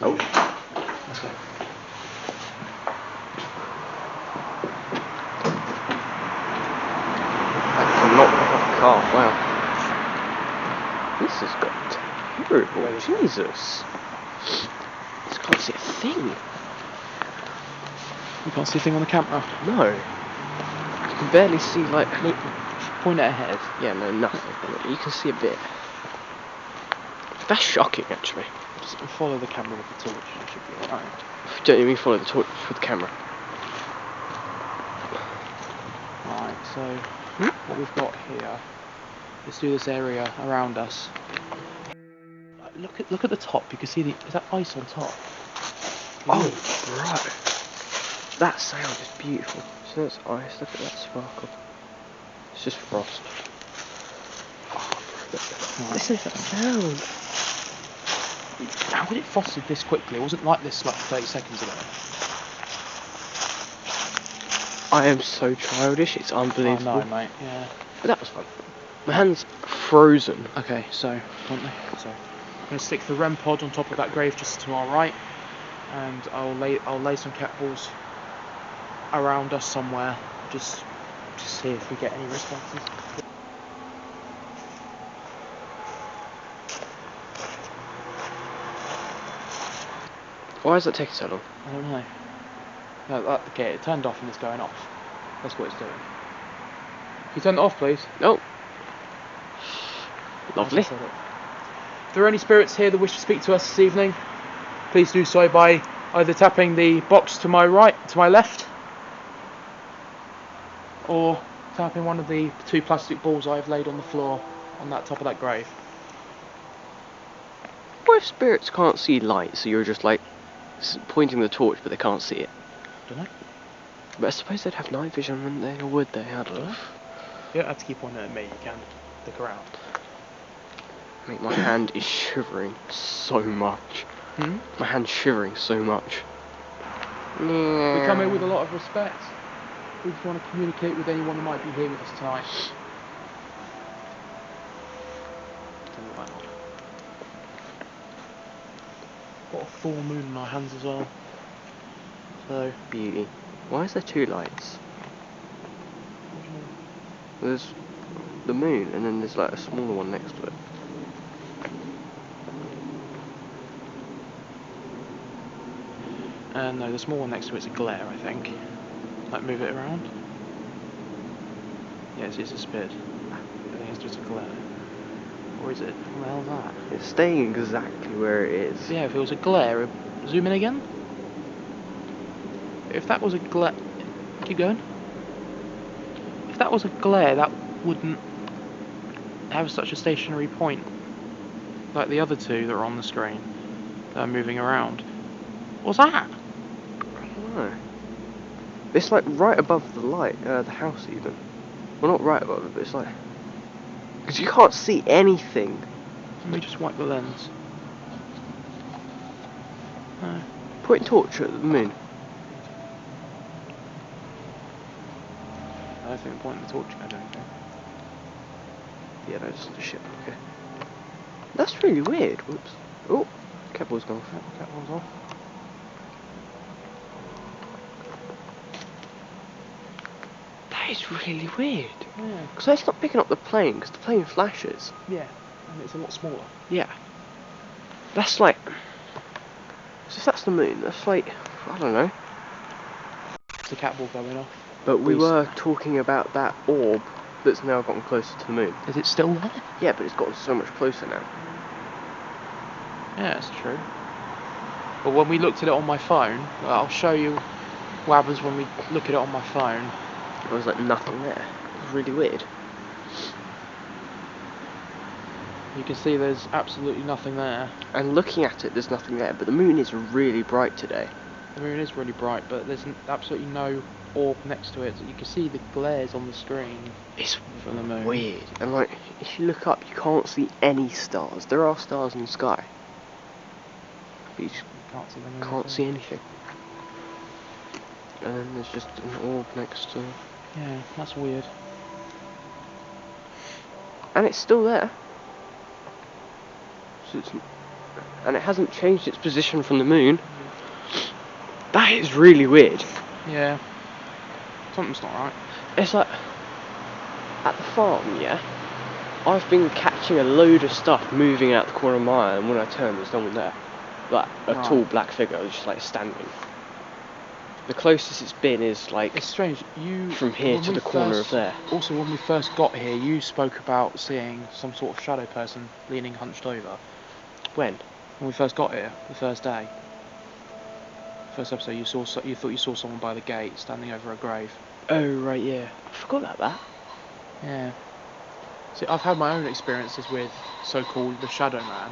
Oh. Let's go. That cannot pick up a car. Wow. This has got terrible. Jesus. This can't see a thing. You can't see a thing on the camera. No. You can barely see, like... Look, point it ahead. Yeah, no, nothing. You can see a bit. That's shocking, actually. Just follow the camera with the torch. It should be alright. Don't you mean follow the torch with the camera? Right, so what we've got here is do this area around us. Look at the top. You can see is that ice on top? Oh, right. That sound is beautiful. So that's ice. Look at that sparkle. It's just frost. Right. Listen to that sound. How did it frosted this quickly? It wasn't like this like 30 seconds ago. I am so childish, it's unbelievable. I know, mate, yeah. But that was fun. My hand's frozen. Okay, so, I'm going to stick the REM pod on top of that grave just to our right, and I'll lay some cat balls around us somewhere, just to see if we get any responses. Why is that taking so long? I don't know. No, okay, it turned off and it's going off. That's what it's doing. Can you turn it off, please? Oh. Lovely. If there are any spirits here that wish to speak to us this evening, please do so by either tapping the box to my left, or tapping one of the 2 plastic balls I have laid on the floor on that top of that grave. What if spirits can't see light, so you're just like pointing the torch but they can't see it? Don't know. But I suppose they'd have night vision, wouldn't they? Or would they? I don't know. You don't have to keep pointing at me, you can look around. Mate, my hand is shivering so much. My hand's shivering so much. We come here with a lot of respect. We just want to communicate with anyone who might be here with us tonight. Got a full moon in our hands as well. So Beauty. Why is there 2 lights? There's the moon and then there's like a smaller one next to it. no, the small one next to it's a glare, I think. Like, move it around. Yes, it's disappeared. I think it's just a glare. Or is it? What the hell's that? It's staying exactly where it is. Yeah, if it was a glare, zoom in again. If that was a glare, keep going. If that was a glare, that wouldn't have such a stationary point like the other 2 that are on the screen that are moving around. What's that? I don't know. It's like right above the light, the house even. Well, not right above it, but it's like... Because you can't see anything. Let me just wipe the lens. No. Point torch at the moon. I don't think I'm pointing the torch at anything. Yeah, that's the ship, okay. That's really weird, whoops. Oh, cat ball's gone. Cat ball's off. That is really weird. Yeah. Because it's not picking up the plane, because the plane flashes. Yeah, and it's a lot smaller. Yeah. That's like... So if that's the moon, that's like... I don't know. It's a cat ball going off. But we were talking about that orb that's now gotten closer to the moon. Is it still there? Yeah, but it's gotten so much closer now. Yeah, that's true. But when we looked at it on my phone, I'll show you what happens when we look at it on my phone. There was like nothing there. It was really weird. You can see there's absolutely nothing there. And looking at it, there's nothing there, but the moon is really bright today. The moon is really bright, but there's absolutely no orb next to it. You can see the glares on the screen. It's from the moon. Weird. And like, if you look up, you can't see any stars. There are stars in the sky. But you just can't see anything. And then there's just an orb next to it. Yeah, that's weird. And it's still there. So it's and it hasn't changed its position from the moon. That is really weird. Yeah. Something's not right. It's like, at the farm, yeah, I've been catching a load of stuff moving out the corner of my eye, and when I turn, there's no one there. Like, a Right. tall black figure just, like, standing. The closest it's been is, like, It's strange. from here to the corner of there. Also, when we first got here, you spoke about seeing some sort of shadow person leaning hunched over. When? When we first got here, the first day. First episode, you thought you saw someone by the gate standing over a grave. Oh, right, yeah. I forgot about that. Yeah. See, I've had my own experiences with so-called the Shadow Man,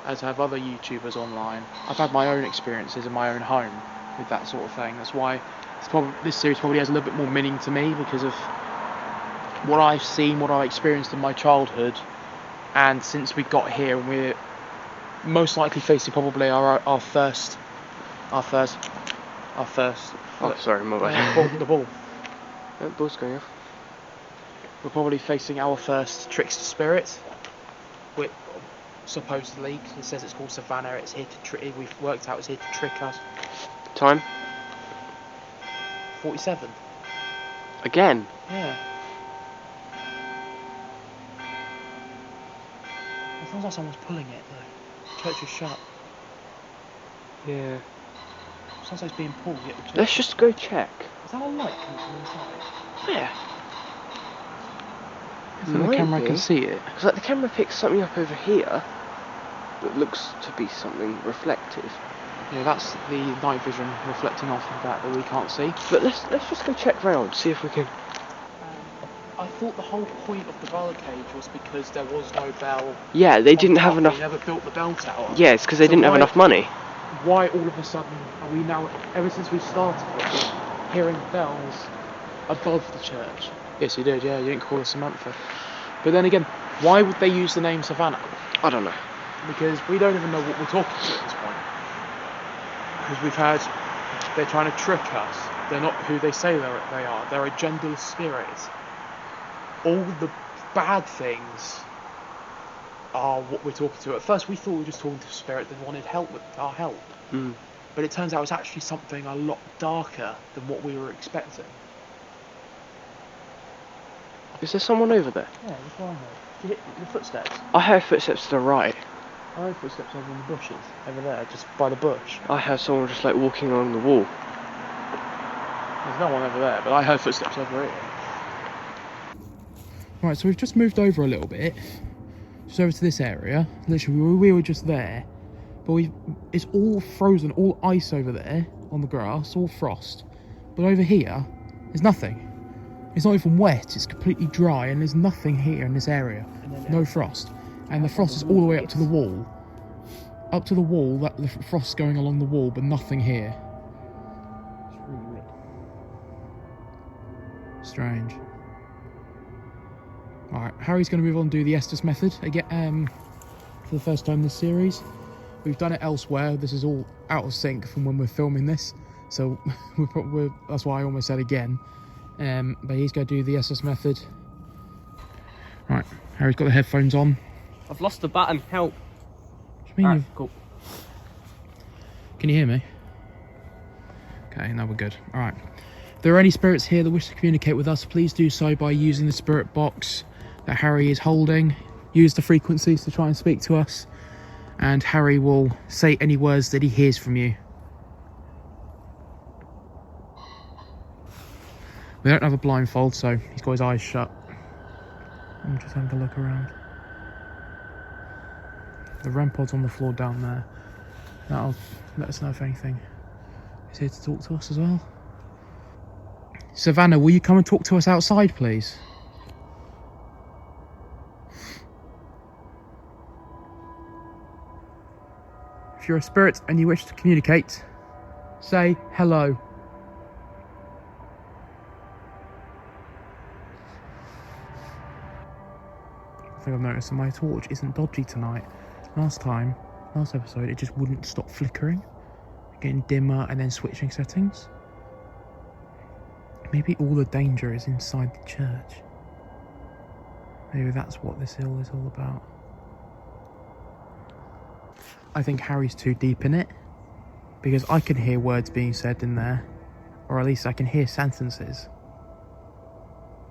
as have other YouTubers online. I've had my own experiences in my own home with that sort of thing. That's why this series probably has a little bit more meaning to me, because of what I've seen, what I've experienced in my childhood, and since we got here, we're most likely facing probably our first. Oh, sorry, my bad. The ball. The ball's going off. We're probably facing our first trickster spirit, which supposedly, 'cause it says it's called Savannah, it's here to we've worked out it's here to trick us. Time? 47. Again? Yeah. It sounds like someone's pulling it though. Church is shut. Yeah. Sounds like it's being pulled, yet the church... Let's just go check. Is that a light coming from inside? Yeah. So the camera can see it. Because like the camera picks something up over here that looks to be something reflective. Yeah, that's the night vision reflecting off of that we can't see. But let's just go check round, see if we can... I thought the whole point of the bell cage was because there was no bell. Yeah, they didn't have enough... They never built the bell tower. Yeah, it's because they didn't have enough money. Why all of a sudden are we now, ever since we started, hearing bells above the church? Yes, you did, yeah, you didn't call us Samantha. But then again, why would they use the name Savannah? I don't know. Because we don't even know what we're talking to at this point. Because they're trying to trick us. They're not who they say they are. They're a genderless spirit. All the bad things are what we're talking to. At first we thought we were just talking to a spirit that wanted help with our help. Mm. But it turns out it's actually something a lot darker than what we were expecting. Is there someone over there? Yeah, that's what I heard. Did you hear the footsteps? I heard footsteps to the right. I heard footsteps over in the bushes, over there, just by the bush. I heard someone just like walking along the wall. There's no one over there, but I heard footsteps over here. Right, so we've just moved over a little bit, just over to this area. Literally, we were just there, but it's all frozen, all ice over there on the grass, all frost. But over here, there's nothing. It's not even wet, it's completely dry, and there's nothing here in this area. No frost. And the frost is all the way up to the wall. Up to the wall, the frost's going along the wall, but nothing here. It's really weird. Strange. Alright, Harry's going to move on and do the Estes method again, for the first time in this series. We've done it elsewhere. This is all out of sync from when we're filming this, so that's why I almost said again. But he's going to do the Estes method. Right, Harry's got the headphones on. I've lost the button, help. What do you mean? Right, cool. Can you hear me? Okay, now we're good. Alright. If there are any spirits here that wish to communicate with us, please do so by using the spirit box that Harry is holding. Use the frequencies to try and speak to us, and Harry will say any words that he hears from you. We don't have a blindfold, so he's got his eyes shut. I'm just having a look around. The REM pod's on the floor down there. That'll let us know if anything is here to talk to us as well. Savannah, will you come and talk to us outside, please? If you're a spirit and you wish to communicate, say hello. I think I've noticed that my torch isn't dodgy tonight. Last episode, it just wouldn't stop flickering, getting dimmer and then switching settings. Maybe all the danger is inside the church. Maybe that's what this hill is all about. I think Harry's too deep in it, because I can hear words being said in there, or at least I can hear sentences.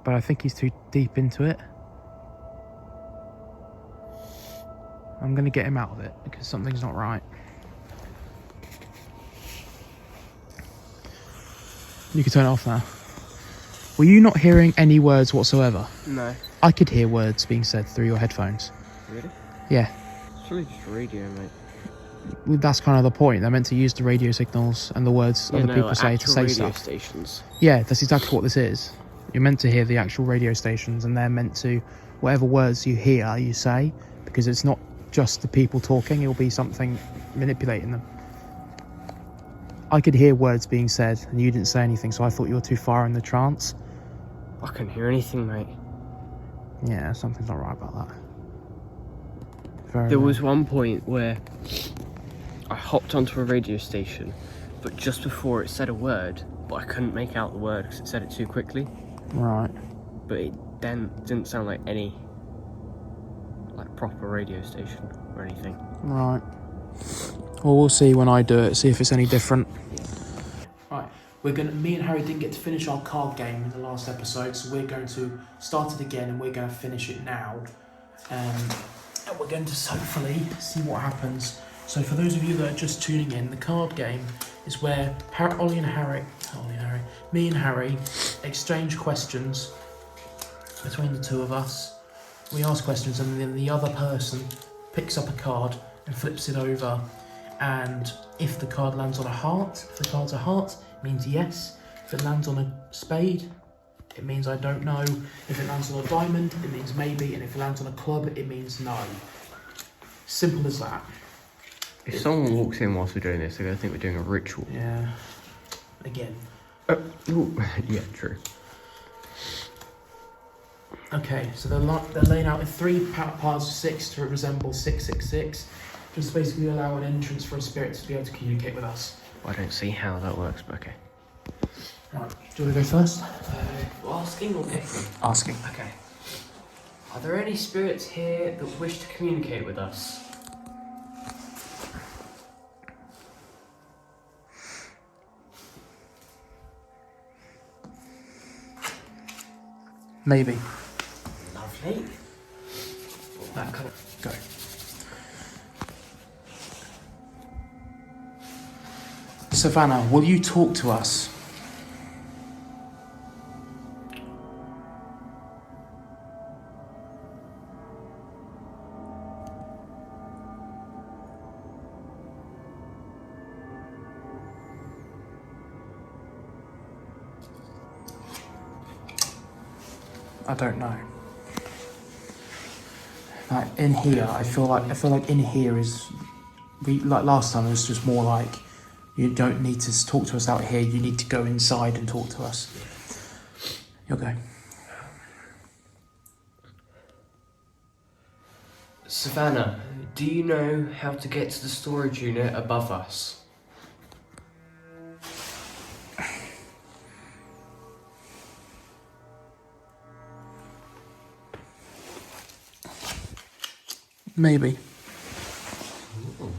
But I think he's too deep into it. I'm going to get him out of it, because something's not right. You can turn it off now. Were you not hearing any words whatsoever? No. I could hear words being said through your headphones. Really? Yeah. It's really just radio, mate. Well, that's kind of the point. They're meant to use the radio signals and the words other people say to say radio stuff. Stations. Yeah, that's exactly what this is. You're meant to hear the actual radio stations, and they're meant to, whatever words you hear, you say, because it's not just the people talking, it'll be something manipulating them. I could hear words being said, and you didn't say anything, so I thought you were too far in the trance. I couldn't hear anything, mate. Yeah, something's not right about that. There was one point where I hopped onto a radio station, but just before it said a word, but I couldn't make out the word because it said it too quickly. Right. But it then didn't sound like any proper radio station or anything. Right. Well, we'll see when I do it, see if it's any different. Right, me and Harry didn't get to finish our card game in the last episode, so we're going to start it again and we're going to finish it now. And we're going to hopefully see what happens. So for those of you that are just tuning in, the card game is where me and Harry exchange questions between the two of us. We ask questions and then the other person picks up a card and flips it over. And if the card lands on a heart, if the card's a heart, it means yes. If it lands on a spade, it means I don't know. If it lands on a diamond, it means maybe. And if it lands on a club, it means no. Simple as that. If someone walks in whilst we're doing this, they're going to think we're doing a ritual. Yeah. Again. Yeah, true. Okay, so they're laying out in 3 parts of 6 to resemble 666. Just basically allow an entrance for a spirit to be able to communicate with us. I don't see how that works, but okay. Right, do you want to go first? Asking or picking? Asking. Okay. Are there any spirits here that wish to communicate with us? Maybe. Lovely. Go. Savannah, will you talk to us? I don't know. Like in here, I feel like in here is, like last time it was just more like, you don't need to talk to us out here. You need to go inside and talk to us. You'll go. Savannah, do you know how to get to the storage unit above us? Maybe. Ooh.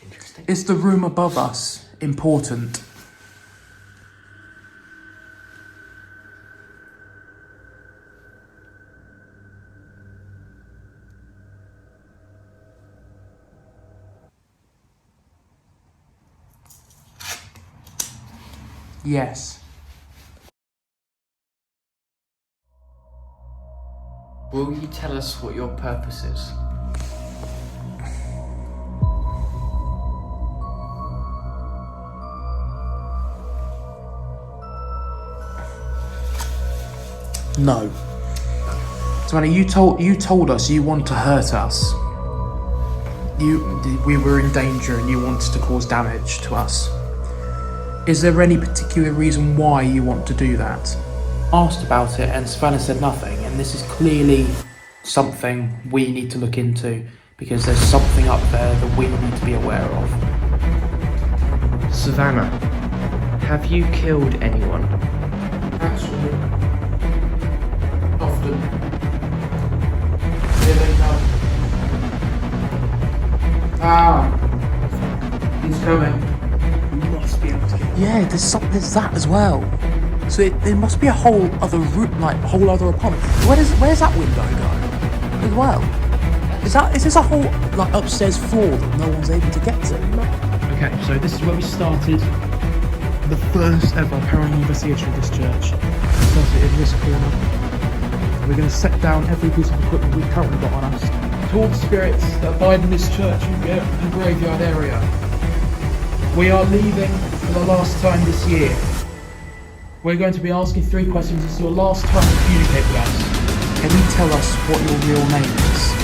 Interesting. Is the room above us important? Yes. Will you tell us what your purpose is? No. Savannah, you told us you want to hurt us. We were in danger and you wanted to cause damage to us. Is there any particular reason why you want to do that? Asked about it and Savannah said nothing, and this is clearly something we need to look into because there's something up there that we need to be aware of. Savannah, have you killed anyone? Actually, often. Really, no. Ah, he's coming. We must be able to get. Yeah, there's that as well. So there must be a whole other route, like a whole other apartment. Where's that window go as well? Is this a whole like upstairs floor that no one's able to get to? Okay, so this is where we started the first ever paranormal investigation of this church. We started in this corner. We're going to set down every piece of equipment we've currently got on us. To all the spirits that abide in this church and graveyard area, we are leaving for the last time this year. We're going to be asking 3 questions. This is your last time to communicate with us. Can you tell us what your real name is?